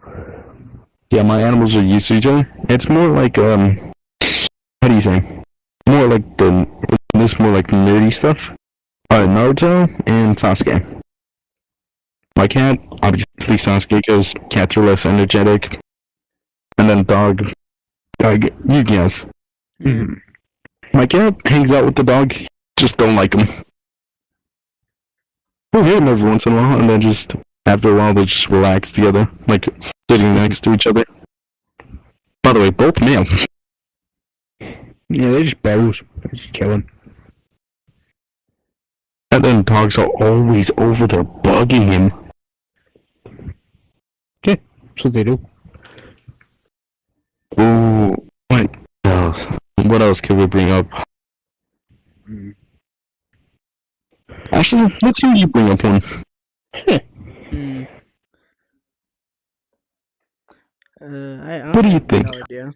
yeah, my animals are used to each other. It's more like how do you say? More like this more like nerdy stuff. Naruto and Sasuke. My cat, obviously Sasuke, because cats are less energetic. And then dog, you guess. Mm-hmm. My cat hangs out with the dog, just don't like him. We'll hit him every once in a while, and then just, after a while, they just relax together, like sitting next to each other. By the way, both male. Yeah, they're just bros. They're just chilling. And then dogs are always over there bugging him. Yeah, that's what they do. Ooh, what else? What else could we bring up? Actually, let's hear you bring up one. Hmm. I What do you have think? no idea.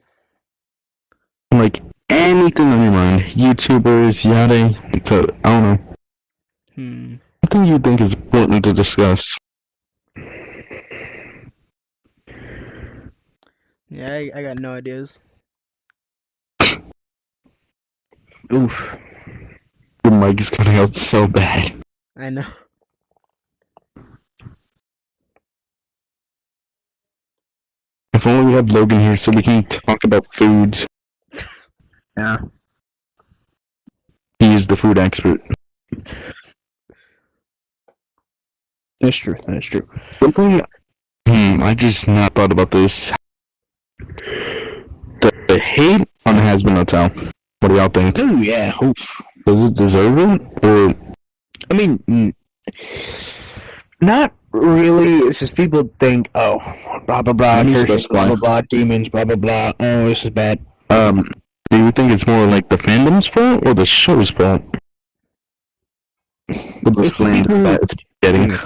Like, anything on your mind. YouTubers, yada, I don't know. What do you think is important to discuss? Yeah, I got no ideas. Oof. The mic is coming out so bad. I know. If only we had Logan here so we can talk about foods. Yeah. He is the food expert. That's true. That's true. Something, I just not thought about this. The hate on the Has Been Hotel. What do y'all think? Oh yeah. Oof. Does it deserve it? Or I mean, not really. It's just people think, oh, blah blah blah, Let me curses, specify. blah blah blah, demons, blah blah blah. Oh, this is bad. do you think it's more like the fandom's fault or the show's fault? With the It's the slander people- that it's getting.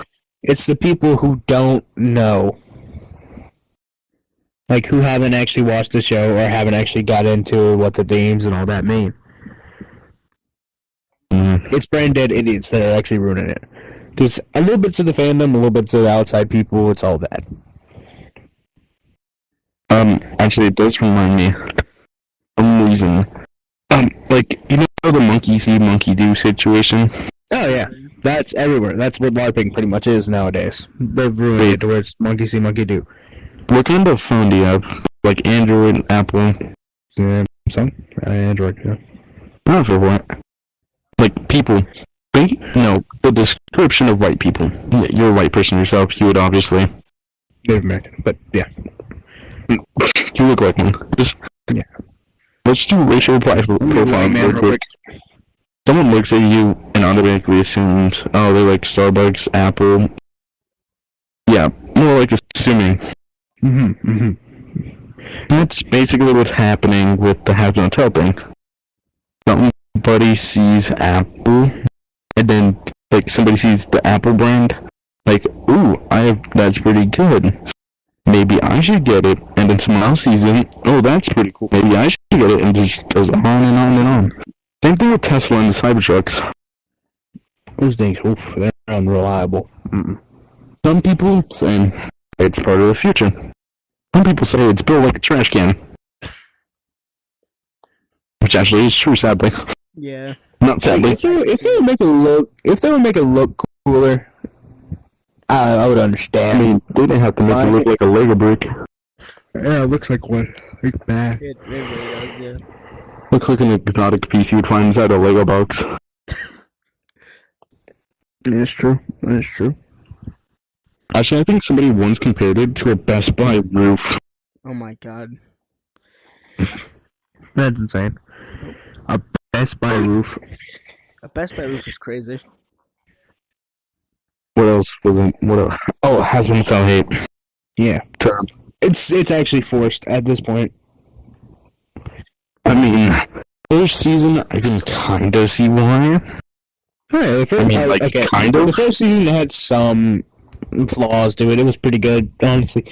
It's the people who don't know, like who haven't actually watched the show or haven't actually got into what the themes and all that mean. It's brain dead idiots that are actually ruining it. Because a little bits of the fandom, a little bits of the outside people, it's all bad. Actually, it does remind me of some reason. Like, you know the monkey see, monkey do situation? Oh yeah, that's everywhere. That's what LARPing pretty much is nowadays. They've ruined it to where it's monkey see, monkey do. What kind of phone do you have? Like Android, Apple? Samsung, Android. Yeah. Not for what? Like, people. Think, no, the description of white people. Yeah, you're a white person yourself, you would obviously. Native American, but yeah. You look like one. Just, Yeah. Let's do racial profile White man real quick. Someone looks at you and automatically assumes, oh, they like Starbucks, Apple. Yeah, more like assuming. That's basically what's happening with the Have No Tell thing. Somebody sees Apple, and then, like, somebody sees the Apple brand, like, ooh, that's pretty good. Maybe I should get it, and then someone else sees it, oh, that's pretty cool. Maybe I should get it, and just goes on and on and on. Same thing with Tesla and the Cybertrucks. Those things, oof, they're unreliable. Some people say it's part of the future. Some people say it's built like a trash can. Which actually is true, sadly. Yeah. Not sadly. If they would make it look cooler, I would I understand. mean, they didn't have to make it look like a Lego brick. Yeah, it looks like one. Like that. It really does, yeah. Looks like an exotic piece you would find inside a Lego box. That's true. That's true. Actually, I think somebody once compared it to a Best Buy roof. Oh my god. That's insane. A Best Buy roof. A Best Buy roof is crazy. What else was it? What else? Oh, it has been without hate. Yeah. It's actually forced at this point. I mean, first season, I can kinda see why. Alright, the first, I mean, like, kind of. The first season had some flaws to it. It was pretty good, honestly.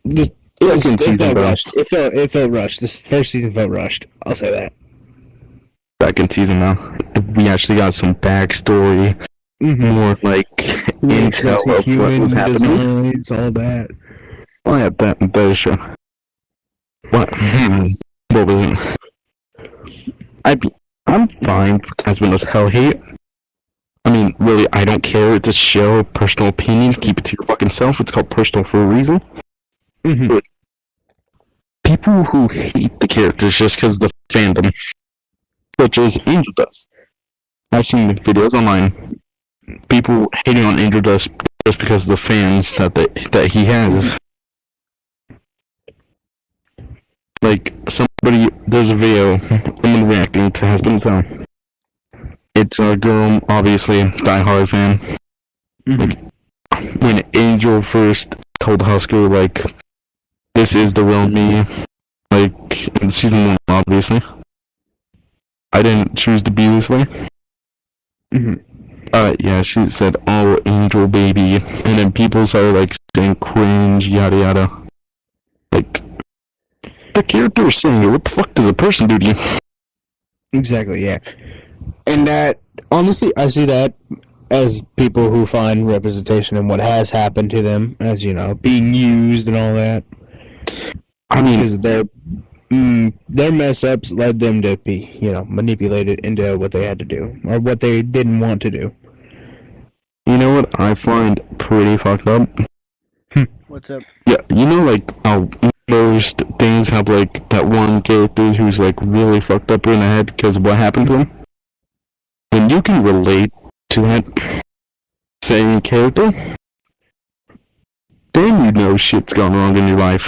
Just second It season, felt bro. rushed. It felt rushed. This first season felt rushed. I'll say that. Second season now. We actually got some backstory, more like intel of what was happening. Designs, all that. Oh yeah, that is true. What? What was it? I'm fine as well as hell hate. I mean, really, I don't care. It's a show, personal opinion. Keep it to your fucking self. It's called personal for a reason. But people who hate the characters just because of the fandom, such as Angel Dust. I've seen videos online. People hating on Angel Dust just because of the fans that he has. Like, there's a video, someone reacting to Husband Sound. It's a girl, obviously, diehard fan. Like, when Angel first told Husker, like, this is the real me, like, in season 1, obviously. I didn't choose to be this way. Yeah, she said, oh, Angel baby. And then people started, like, saying cringe, yada yada. Like, the character is saying it, what the fuck does a person do to you? Exactly, yeah. And that, honestly, I see that as people who find representation in what has happened to them, as, you know, being used and all that. I mean, Because their mess ups led them to be, you know, manipulated into what they had to do, or what they didn't want to do. you know what I find pretty fucked up? What's up? Yeah, you know, like, how most things have, like, that one character who's, like, really fucked up in the head because of what happened to him? When you can relate to that same character, then you know shit's gone wrong in your life.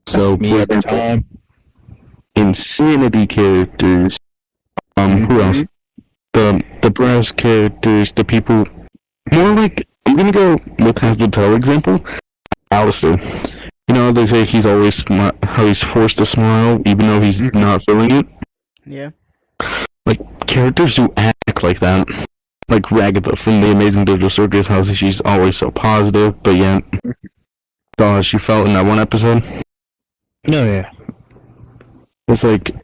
So, Me for at the example, time. insanity characters, who else? The brass characters, the people, more like, I'm gonna go with Hasbro example, Alistair. You know, they say he's always how he's forced to smile, even though he's not feeling it. Yeah. Like, characters who act like that. Like Ragatha from The Amazing Dojo Circus, how she's always so positive, but yet, how she felt in that one episode. No, yeah. It's like,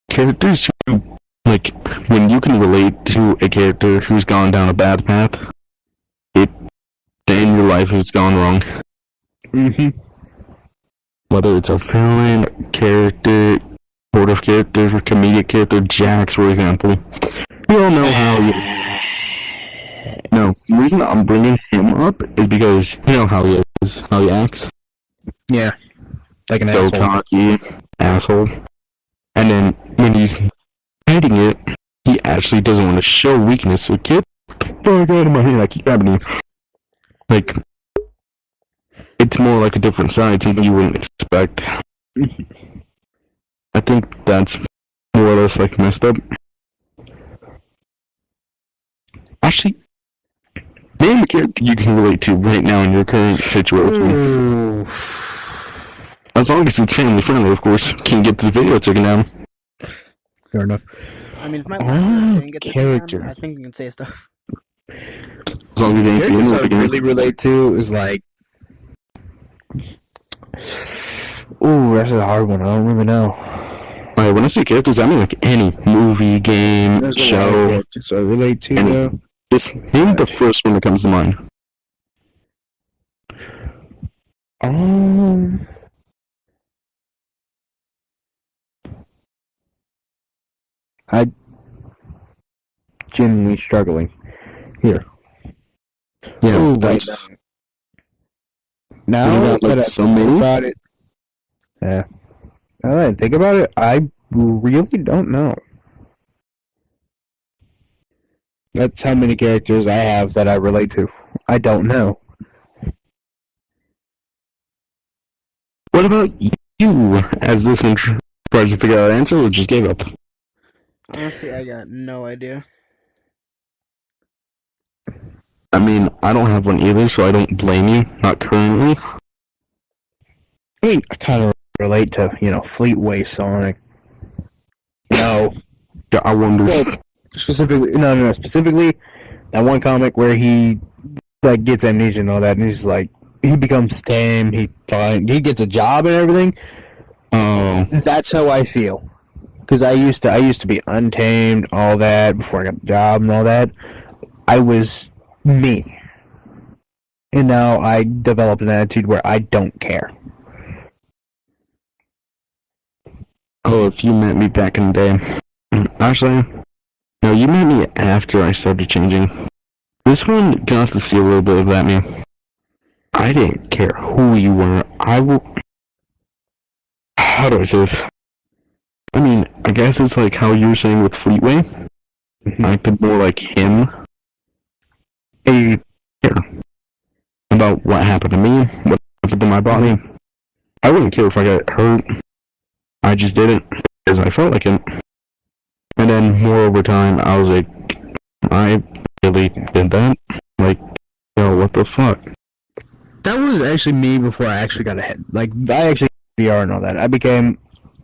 characters who, like, when you can relate to a character who's gone down a bad path, then your life has gone wrong. Whether it's a villain, character, supportive character, or comedic character, Jax, for example. We all know how No, the reason I'm bringing him up is because you know how he is, how he acts. Yeah. Like an So asshole. cocky, asshole. And then when he's hiding it, he actually doesn't want to show weakness, so get the fuck out of my head, I keep grabbing you. Like, it's more like a different side to you wouldn't expect. I think that's more or less like messed up. Actually, name a character you can relate to right now in your current situation. As long as it's family friendly, of course. Can't get this video taken down. Fair enough. I mean, if my last didn't get taken down, character. I think you can say stuff. As long as it ain't Characters I being really relate to is like... Ooh, that's a hard one. I don't really know. Alright, when I say characters, I mean like any movie, game, There's a lot of show. characters I relate to, Any. though. Just name the first one that comes to mind. I genuinely struggling here. Yeah, Ooh, that's... Now You got, like, that I so think many? about it, yeah. Now that I think about it, I really don't know. That's how many characters I have that I relate to. I don't know. What about you, as this one tries to figure out an answer, or just gave up? Honestly, I got no idea. I mean, I don't have one either, so I don't blame you. Not currently. I mean, I kind of relate to, Fleetway Sonic. No. Yeah, I wonder. Well, specifically, specifically that one comic where he, gets amnesia and all that, and he's like, he becomes tame. He gets a job and everything. Oh, That's how I feel. Because I used to be untamed, all that before I got a job and all that. I was me, and now I developed an attitude where I don't care. oh, if you met me back in the day. Actually, no, you met me after I started changing. This one got to see a little bit of that me. I didn't care who you were. I will. How do I say this? I mean, I guess it's like how you were saying with Fleetway. I could more like him. I care about what happened to me, what happened to my body. I wouldn't care if I got hurt. I just did it because I felt like it. And then more over time, I was like, I really did that. Like, yo, what the fuck? That was actually me before I actually got ahead. Like, I actually did VR and all that. I became,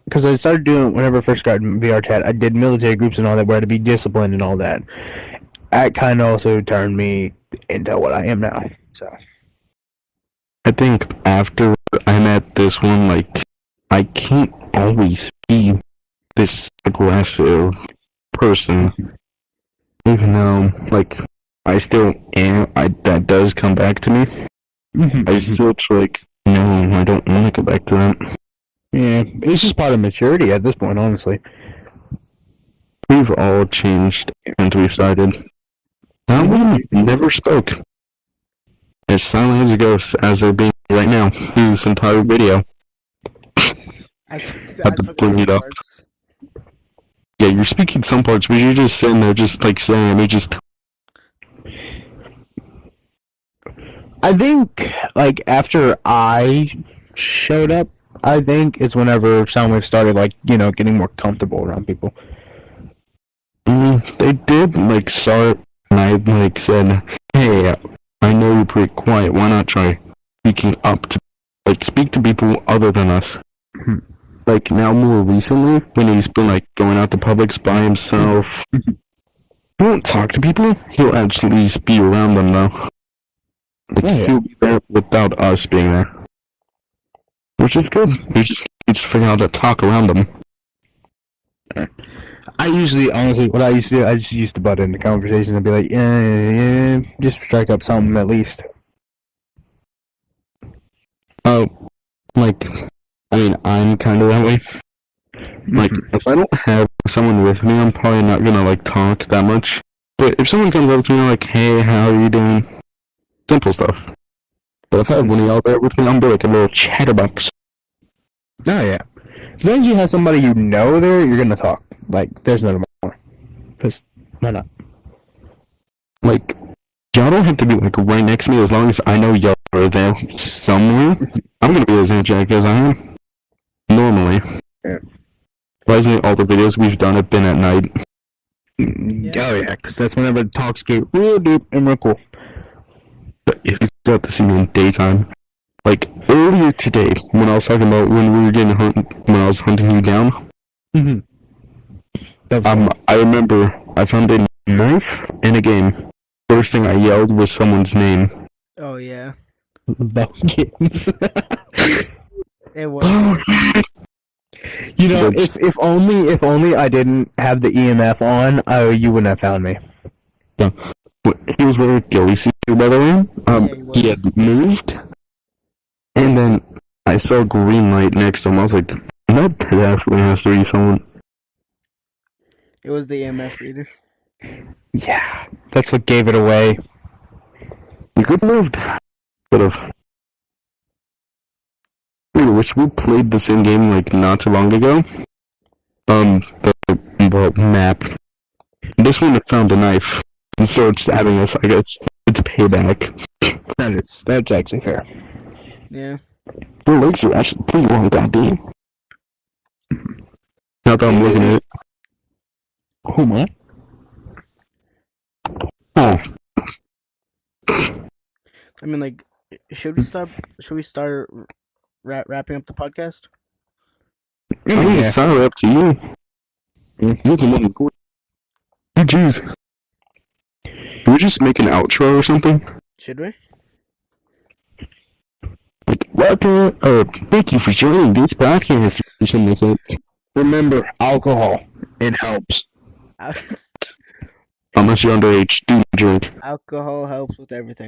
because I started doing, whenever I first got in VR chat, I did military groups and all that where I had to be disciplined and all that. That kind of also turned me into what I am now. So, I think after I met this one, like, I can't always be this aggressive person. Even though, like, I still am, that does come back to me. I still like, no, I don't want to go back to that. yeah, it's just part of maturity at this point, honestly. We've all changed since we started. That one never spoke. As silent as a ghost as they're being right now through this entire video. I Had to bring it up. Yeah, you're speaking some parts, but you're just sitting there just like saying, it just... I think, like, after I showed up, I think is whenever Soundwave started, like, you know, getting more comfortable around people. They did, like, start, and I, like, said, hey, I know you're pretty quiet, why not try speaking up to, like, speak to people other than us? Like, now more recently, when he's been, like, going out to Publix by himself, he won't talk to people, he'll actually be around them, though. Like, he'll be there without us being there. Which is good. He just needs to figure out how to talk around them. I usually, honestly, what I used to do, I just used to butt into conversations and be like, yeah, just strike up something at least. Oh, like, I mean, I'm kind of that way. Like, if I don't have someone with me, I'm probably not gonna, like, talk that much. But if someone comes up to me like, hey, how are you doing? Simple stuff. But if I have one of y'all there with me, I'm like a little chatterbox. Oh, yeah. As long as you have somebody you know there, you're gonna talk. Like, there's no more. Because, why not? Like, y'all don't have to be, like, right next to me as long as I know y'all are there somewhere. I'm gonna be as energetic as I am. Normally. Yeah. Surprisingly, all the videos we've done have been at night. Oh, yeah, because that's whenever the talks get real deep and real cool. But if you got to see me in daytime, like earlier today, when I was talking about when we were getting when I was hunting you down, I remember I found a knife in a game. First thing I yelled was someone's name. Oh yeah, Kittens. it was. You know, if only I didn't have the EMF on, you wouldn't have found me. Yeah. He was wearing a ghillie suit, by the way. He had moved, and then I saw a green light next to him. I was like, that definitely has to be someone. It was the EMF reader. Yeah, that's what gave it away. You could have moved. Could have. I wish we played the same game, like, not too long ago. The map. This one found a knife. And started stabbing us. I guess it's payback. That's actually fair. Yeah. The legs are actually pretty long, goddamn. Now that I'm looking at it. Oh my. Oh. I mean, like, should we start wrapping up the podcast? I mean, it's entirely up to you. You're the one who... Oh, jeez. Can we just make an outro or something? Should we? welcome. Thank you for joining this podcast. Or something like that. Remember, alcohol. It helps. Unless you're underage, do drink. Alcohol helps with everything.